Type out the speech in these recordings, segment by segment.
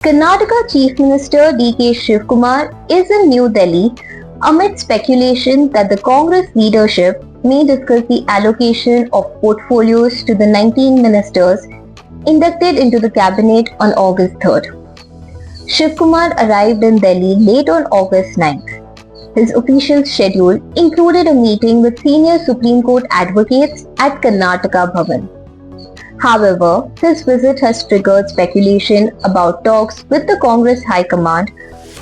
Karnataka Chief Minister D.K. Shivkumar is in New Delhi amid speculation that the Congress leadership may discuss the allocation of portfolios to the 19 ministers inducted into the cabinet on August 3rd. Shivkumar arrived in Delhi late on August 9th. His official schedule included a meeting with senior Supreme Court advocates at Karnataka Bhavan. However, his visit has triggered speculation about talks with the Congress High Command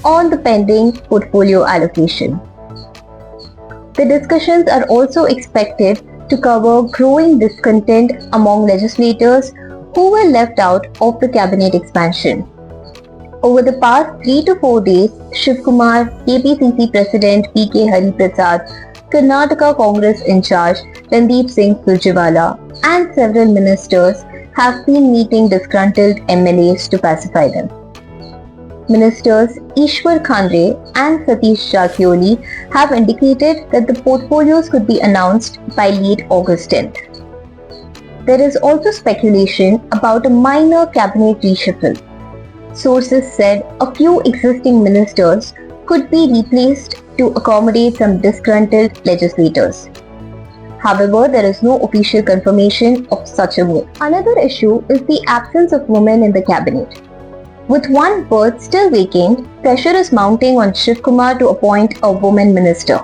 on the pending portfolio allocation. The discussions are also expected to cover growing discontent among legislators who were left out of the cabinet expansion. Over the past 3 to 4 days, Shivkumar, KPCC President P.K. Hariprasad, Karnataka Congress in charge Randeep Singh Surjewala and several ministers have been meeting disgruntled MLAs to pacify them. Ministers Ishwar Khandre and Satish Jakioli have indicated that the portfolios could be announced by late August 10th. There is also speculation about a minor cabinet reshuffle. Sources said a few existing ministers could be replaced to accommodate some disgruntled legislators. However, there is no official confirmation of such a move. Another issue is the absence of women in the cabinet. With one berth still vacant, pressure is mounting on Shivkumar to appoint a woman minister.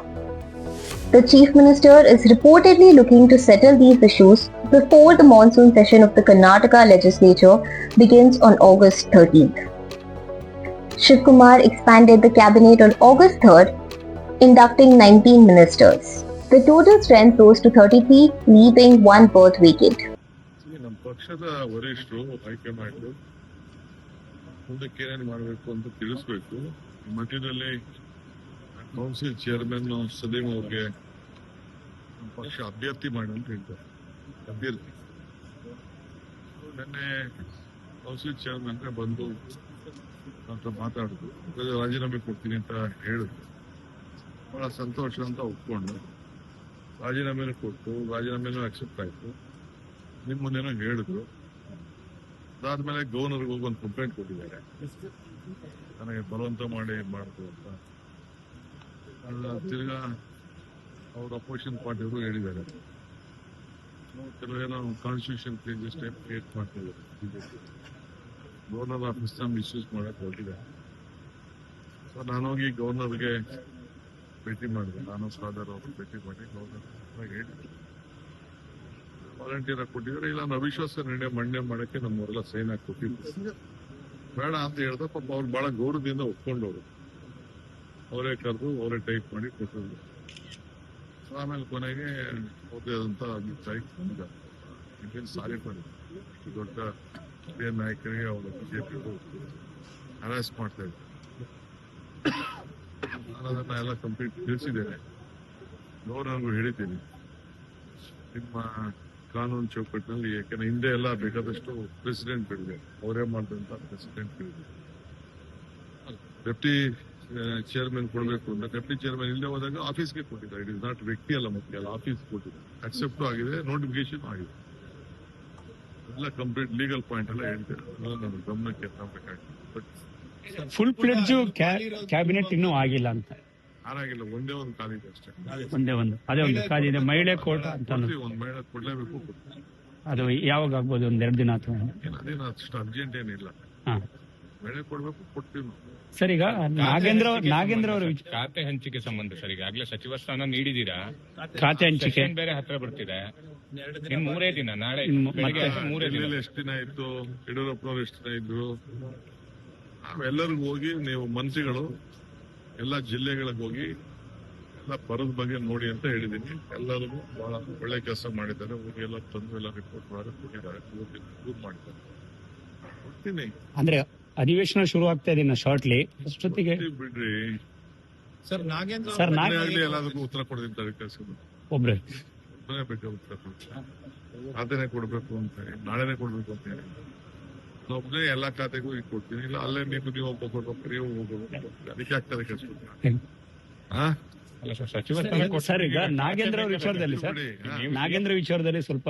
The Chief Minister is reportedly looking to settle these issues before the monsoon session of the Karnataka legislature begins on August 13th. Shivkumar expanded the cabinet on August 3rd, inducting 19 ministers. The total strength rose to 33, leaving one berth vacant. ನಮ್ಮ ಪಕ್ಷದ ವರಿಷ್ಠರು high command ಮುಂದಕ್ಕೆ ಏನೇನು ಮಾಡಬೇಕು ಅಂತ ತಿಳಿಸ್ಬೇಕು. ಮಧ್ಯದಲ್ಲಿ council chairman Salim ಅವ್ರಿಗೆ ನಮ್ಮ ಪಕ್ಷ ಅಭ್ಯರ್ಥಿ ಮಾಡಿ ಅಂತ ಹೇಳ್ತಾರೆ. ಅಭ್ಯರ್ಥಿ ನಿನ್ನೆ ಕೌನ್ಸಿಲ್ ಚೇರ್ಮನ್ ಬಂದು ಅಂತ ಮಾತಾಡಿದ್ರು, ರಾಜೀನಾಮೆ ಕೊಡ್ತೀನಿ ಅಂತ ಹೇಳಿದ್ರು. ಬಹಳ ಸಂತೋಷ ಅಂತ ಒಪ್ಕೊಂಡು ರಾಜೀನಾಮೆನೂ ಕೊಟ್ಟು ರಾಜೀನಾಮೆನೂ ಅಕ್ಸೆಪ್ಟ್ ಆಯ್ತು. ನಿಮ್ಮ ಮುಂದೆನೋ ಹೇಳಿದ್ರು. ಅದಾದ್ಮೇಲೆ ಗವರ್ನರ್ಗೆ ಹೋಗಿ ಒಂದು ಕಂಪ್ಲೇಂಟ್ ಕೊಟ್ಟಿದ್ದಾರೆ, ನನಗೆ ಬಲವಂತ ಮಾಡಿ ಮಾಡಿದ್ರು ಅಂತ. ತಿರ್ಗಾ ಅವ್ರ ಅಪೋಸಿಷನ್ ಪಾರ್ಟಿಯವರು ಹೇಳಿದ್ದಾರೆ, ಕೆಲವೇನೋ ಕಾನ್ಸ್ಟಿಟ್ಯೂಷನ್ ಚೇಂಜಸ್ ಟೈಪ್ ಕ್ರಿಯೇಟ್ ಮಾಡ್ತಿದ್ದಾರೆ ಬಿಜೆಪಿ. ಗವರ್ನರ್ ಆಫೀಸ್ನ ಮಿಸ್ಯೂಸ್ ಮಾಡಕ್ಕೆ ಹೊರಟಿದ್ದಾರೆ. ಸೊ ನಾನೋಗಿ ಗವರ್ನರ್ಗೆ ಭೇಟಿ ಮಾಡಿದೆ. ನಾನು ಸಾದರ್ ಅವರು ಭೇಟಿ ಮಾಡಿ ಗವರ್ನರ್ ಹೇಳಿದ್ರು, ವಾಲಂಟಿಯರ್ ಆಗಿ ಕೊಟ್ಟಿದ್ದಾರೆ. ಇಲ್ಲ ನಾನು ಅವಿಶ್ವಾಸ ನಿರ್ಣಯ ಮಂಡನೆ ಮಾಡಕ್ಕೆ ನಮ್ಮವರೆಲ್ಲ ಸೈನ್ ಹಾಕಿ ಕೊಟ್ಟಿದ್ರು. ಬೇಡ ಅಂತ ಹೇಳ್ದ. ಪಾಪ ಅವ್ರು ಬಹಳ ಗೌರವದಿಂದ ಒಪ್ಕೊಂಡವ್ರು. ಅವರೇ ಕರೆದು ಅವರೇ ಟೈಪ್ ಮಾಡಿ ಕೊಟ್ಟಿದ್ರು. ಆಮೇಲೆ ಕೊನೆಗೆ ಓದಿದಂತ ಅಭಿಪ್ರಾಯ ಸಾರಿ ಮಾಡಿದ್ರು. ದೊಡ್ಡ ಹಿರಿಯ ನಾಯಕರಿಗೆ ಅವರ ಬಿಜೆಪಿ ಹರಾಸ್ ಮಾಡ್ತಾ ಇದ್ರು. ನಾನು ಅದನ್ನ ಎಲ್ಲ ಕಂಪ್ಲೀಟ್ ತಿಳಿಸಿದ್ದೇನೆ. ಗವರ್ನರ್ಗೂ ಹೇಳಿದ್ದೀನಿ, ನಿಮ್ಮ ಕಾನೂನು ಚೌಕಟ್ಟಿನಲ್ಲಿ, ಯಾಕಂದ್ರೆ ಹಿಂದೆ ಎಲ್ಲ ಬೇಕಾದಷ್ಟು ಪ್ರೆಸಿಡೆಂಟ್ಗಳಿದೆ, ಅವರೇ ಮಾಡಿದಂತ ಪ್ರೆಸಿಡೆಂಟ್ಗಳಿದೆ. ಡೆಪ್ಟಿ ಚೇರ್ಮನ್ ಕೊಡಬೇಕು ಅಂತ ಡೆಪ್ಟಿ ಚೇರ್ಮನ್ ಇಲ್ಲದೆ ಹೋದಾಗ ಆಫೀಸ್ಗೆ ಕೊಟ್ಟಿದ್ದಾರೆ. ಇಟ್ ಇಸ್ ನಾಟ್ ವ್ಯಕ್ತಿ ಅಲ್ಲ, ಮುಖ್ಯ ಅಲ್ಲ, ಆಫೀಸ್ ಕೊಟ್ಟಿದ್ದಾರೆ. ಅಕ್ಸೆಪ್ಟ್ ಆಗಿದೆ, ನೋಟಿಫಿಕೇಶನ್ ಆಗಿದೆ, ಎಲ್ಲ ಕಂಪ್ಲೀಟ್ ಲೀಗಲ್ ಪಾಯಿಂಟ್ ಎಲ್ಲ ಹೇಳ್ತಾರೆ. ನನ್ನ ಗಮನಕ್ಕೆ ತರಬೇಕಾಗ್ತದೆ. ಬಟ್ ಫುಲ್ ಫ್ಲೆಡ್ಜ್ ಕ್ಯಾಬಿನೆಟ್ ಇನ್ನೂ ಆಗಿಲ್ಲ ಅಂತ. ಯಾರಾಗಿಲ್ಲ, ಒಂದೇ ಒಂದು ಖಾಲಿ ಇದೆ ಅಷ್ಟೇ. ಅದೇ ಒಂದು ಖಾಲಿ ಇದೆ, ಮಹಿಳೆ ಕೋರ್ಟ್ ಅಂತ. ಒಂದು ಮಹಿಳೆ ಕೊಡ್ಲೇಬೇಕು. ಅದು ಯಾವಾಗ ಆಗ್ಬೋದು? ಒಂದ್ 2 ದಿನ ಅಥವಾ ಅದೇನು ಅಷ್ಟು ಅರ್ಜೆಂಟ್ ಏನಿಲ್ಲ. ಮಹಿಳೆ ಕೊಡ್ಬೇಕು, ಕೊಡ್ತೀವಿ ನಾವು. ಸರ್, ಈಗ ನಾಗೇಂದ್ರ ಅವರು ಖಾತೆ ಹಂಚಿಕೆ ಸಂಬಂಧ ಸರ್, ಈಗಾಗಲೇ ಸಚಿವ ಸ್ಥಾನ ನೀಡಿದೀರಾ, ಖಾತೆ ಹಂಚಿಕೆ ಬೇರೆ ಹತ್ರ ಬರ್ತಿದೆ. ಇನ್ 3 ದಿನ, ನಾಳೆ 3 ದಿನ. ಎಷ್ಟು ದಿನ ಇತ್ತು, ಯಡಿಯೂರಪ್ಪನವ್ರು ಎಷ್ಟು ದಿನ ಇದ್ರು. ನಾವೆಲ್ಲರಿಗೂ ಹೋಗಿ, ನೀವು ಮಂತ್ರಿಗಳು ಎಲ್ಲ ಜಿಲ್ಲೆಗಳಿಗೆ ಹೋಗಿ ಎಲ್ಲ ಬರದ ಬಗ್ಗೆ ನೋಡಿ ಅಂತ ಹೇಳಿದೀನಿ. ಎಲ್ಲರಿಗೂ ಬಹಳ ಒಳ್ಳೆ ಕೆಲಸ ಮಾಡಿದ್ದಾರೆ. ಹೋಗಿ ಎಲ್ಲ ತಂದು ಎಲ್ಲ ರಿಪೋರ್ಟ್ ಕೊಟ್ಟಿದ್ದಾರೆ, ಪ್ರೂವ್ ಮಾಡಿದ್ದಾರೆ. ಕೊಡ್ತೀನಿ ಅಂದ್ರೆ ಅಧಿವೇಶನ ಶುರು ಆಗ್ತಾ ಇದೆ ಶಾರ್ಟ್ಲಿ. ಅಷ್ಟೊತ್ತಿಗೆ ಬಿಡ್ರಿ ಸರ್. ನಾಗೇಂದ್ರ ಆಗ್ಲಿ ಎಲ್ಲದಕ್ಕೂ ಉತ್ತರ ಕೊಡ್ತೀನಿ. ಕೆಲಸ ಒಬ್ಬರೇ ಬೇಕಾ ಉತ್ತರ ಕೊಡ್ತೀನಿ. ಖಾತೆನೆ ಕೊಡ್ಬೇಕು ಅಂತ ಹೇಳಿ, ನಾಳೆನೆ ಕೊಡ್ಬೇಕು ಅಂತ ಹೇಳಿ ಒಬ್ಬನೇ ಎಲ್ಲಾ ಖಾತೆಗೂ ಈಗ ಕೊಡ್ತೀನಿ. ಇಲ್ಲ ಅಲ್ಲೇ ನೀವು ಒಬ್ಬ ಕೊಡ್ಬೇಕು, ನೀವು ಹೋಗ್ಬೇಕು. ಅದಕ್ಕೆ ಆಗ್ತದೆ ಕೆಲಸ. ಸರ್, ಈಗ ನಾಗೇಂದ್ರ ಅವ್ರ ವಿಚಾರದಲ್ಲಿ ಸ್ವಲ್ಪ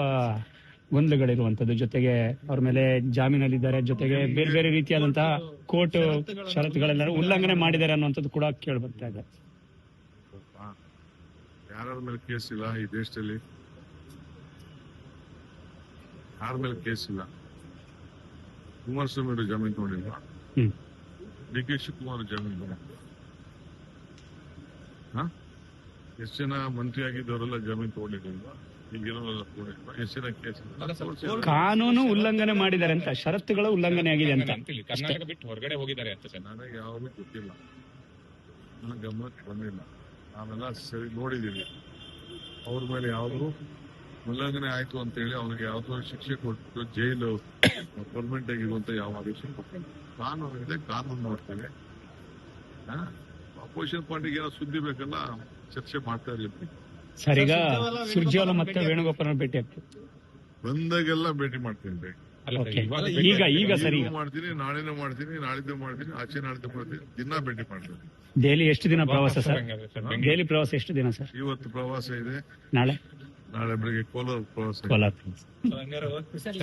ಗೊಂದಲಗಳಿರುವಂತದ್ದು, ಜೊತೆಗೆ ಅವ್ರ ಮೇಲೆ ಜಾಮೀನಲ್ಲಿದ್ದಾರೆ, ಜೊತೆಗೆ ಬೇರೆ ಬೇರೆ ರೀತಿಯಾದಂತಹ ಕೋರ್ಟ್ ಷರತ್ತುಗಳೆಲ್ಲ ಉಲ್ಲಂಘನೆ ಮಾಡಿದ್ದಾರೆ ಅನ್ನುವಂಥದ್ದು ಕೂಡ ಕೇಳಿ ಬರ್ತಾ ಇದೆ. ಯಾರ ಮೇಲೆ ಕೇಸ್ ಇಲ್ಲ ಈ ದೇಶದಲ್ಲಿ? ಯಾರ ಮೇಲೆ ಕೇಸ್ ಇಲ್ಲ? ಕುಮಾರಸ್ವಾಮಿ ಅವರು ಜಾಮೀನು ತಗೊಂಡಿಲ್ವಾ? DK ಶಿವಕುಮಾರ್ ಜಾಮೀನು ತಗೊಂಡಿಲ್ಲ? ಎಷ್ಟು ಜನ ಮಂತ್ರಿ ಆಗಿದ್ದವರೆಲ್ಲ ಜಾಮೀನು ತಗೊಂಡಿಲ್ವಾ? ಈಗಿರೋರೆಲ್ಲ ತಗೊಂಡಿಲ್ವಾ? ಎಷ್ಟು ಜನ ಕೇಸ್? ಕಾನೂನು ಉಲ್ಲಂಘನೆ ಮಾಡಿದ್ದಾರೆ ಅಂತ, ಷರತ್ತುಗಳ ಉಲ್ಲಂಘನೆ ಆಗಿದೆ ಅಂತ ಅಂತಿಲ್ಲ. ಕರ್ನಾಟಕ ಬಿಟ್ಟು ಹೊರಗಡೆ ಹೋಗಿದ್ದಾರೆ ಅಂತ ಸರ್. ನನಗೆ ಯಾವಾಗಲೂ ಗೊತ್ತಿಲ್ಲ, ನನ್ನ ಗಮನಕ್ಕೆ ಬಂದಿಲ್ಲ. ನಾವೆಲ್ಲ ಸರಿ ನೋಡಿದ್ದೀವಿ. ಅವ್ರ ಮೇಲೆ ಯಾವ್ದು ಉಲ್ಲಂಘನೆ ಆಯ್ತು ಅಂತ ಹೇಳಿ ಅವ್ರಿಗೆ ಯಾವ್ದೋ ಶಿಕ್ಷೆ ಕೊಟ್ಟು ಜೈಲು ಪರ್ಮನೆಂಟ್ ಆಗಿರುವಂತ ಯಾವ ಆದೇಶ ಕೊಟ್ಟಿಲ್ಲ. ಕಾನೂನು ಇದೆ, ಕಾನೂನು ನೋಡ್ತೇವೆ. ಅಪೋಸಿಷನ್ ಪಾರ್ಟಿಗೆ ಏನೋ ಸುದ್ದಿ ಬೇಕಲ್ಲ, ಚರ್ಚೆ ಮಾಡ್ತಾ ಇರ್ಲಿಕ್ಕೆ. ಸರ್, ಈಗ ಸುರ್ಜೇವಾಲ ಮತ್ತೆ ವೇಣುಗೋಪಾಲ್ ಭೇಟಿ ಆಗ್ತದೆ, ಬಂದಾಗೆಲ್ಲ ಭೇಟಿ ಮಾಡ್ತೀನಿ. ಅಲ್ಲ ಸರ್, Okay. ಇವಾಗ ಈಗ ಸರ್, ಈಗ ಮಾಡ್ತೀನಿ, ನಾಳೆನೂ ಮಾಡ್ತೀನಿ, ನಾಳಿದ್ದು ಮಾಡ್ತೀನಿ, ಆಚೆ ನಾಳಿದ್ದು ಮಾಡ್ತೀನಿ, ದಿನ ಭೇಟಿ ಮಾಡ್ತೀನಿ. ಡೈಲಿ ಎಷ್ಟು ದಿನ ಪ್ರವಾಸ ಸರ್? ಹಂಗಾದ್ರೆ ಸರ್, ಡೈಲಿ ಪ್ರವಾಸ ಎಷ್ಟು ದಿನ ಸರ್? ಇವತ್ತು ಪ್ರವಾಸ ಇದೆ, ನಾಳೆ ನಾಳೆ ಬೆಳಿಗ್ಗೆ ಕೋಲಾರ ಪ್ರವಾಸ ಇದೆ. ಕೋಲಾರ. ಹಂಗಾರೆ ಸರ್,